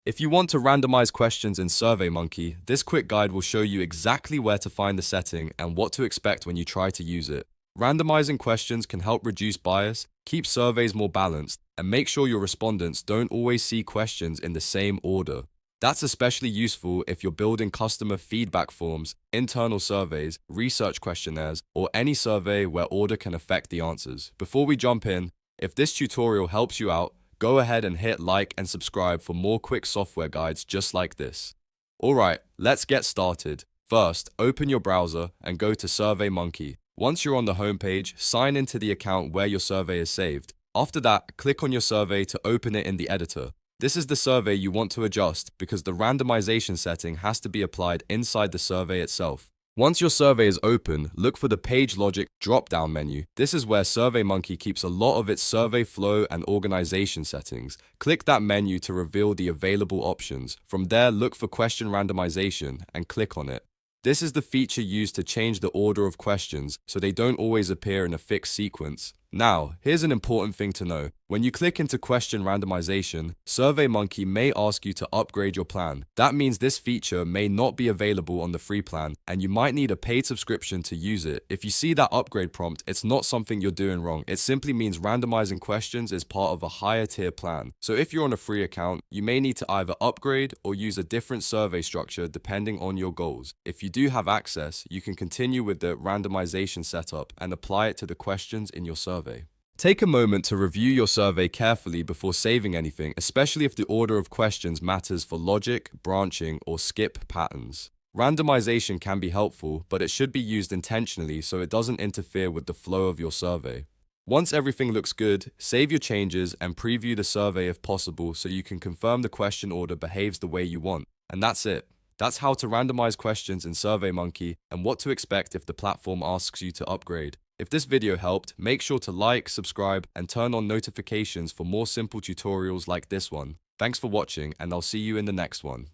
If you want to randomize questions in SurveyMonkey, this quick guide will show you exactly where to find the setting and what to expect when you try to use it. Randomizing questions can help reduce bias, keep surveys more balanced, and make sure your respondents don't always see questions in the same order. That's especially useful if you're building customer feedback forms, internal surveys, research questionnaires, or any survey where order can affect the answers. Before we jump in, if this tutorial helps you out, go ahead and hit like and subscribe for more quick software guides just like this. Alright, let's get started. First, open your browser and go to SurveyMonkey. Once you're on the homepage, sign into the account where your survey is saved. After that, click on your survey to open it in the editor. This is the survey you want to adjust because the randomization setting has to be applied inside the survey itself. Once your survey is open, look for the Page Logic drop-down menu. This is where SurveyMonkey keeps a lot of its survey flow and organization settings. Click that menu to reveal the available options. From there, look for Question Randomization and click on it. This is the feature used to change the order of questions so they don't always appear in a fixed sequence. Now, here's an important thing to know. When you click into Question Randomization, SurveyMonkey may ask you to upgrade your plan. That means this feature may not be available on the free plan, and you might need a paid subscription to use it. If you see that upgrade prompt, it's not something you're doing wrong. It simply means randomizing questions is part of a higher tier plan. So if you're on a free account, you may need to either upgrade or use a different survey structure depending on your goals. If you do have access, you can continue with the randomization setup and apply it to the questions in your survey. Take a moment to review your survey carefully before saving anything, especially if the order of questions matters for logic, branching, or skip patterns. Randomization can be helpful, but it should be used intentionally so it doesn't interfere with the flow of your survey. Once everything looks good, save your changes and preview the survey if possible so you can confirm the question order behaves the way you want. And that's it. That's how to randomize questions in SurveyMonkey and what to expect if the platform asks you to upgrade. If this video helped, make sure to like, subscribe, and turn on notifications for more simple tutorials like this one. Thanks for watching, and I'll see you in the next one.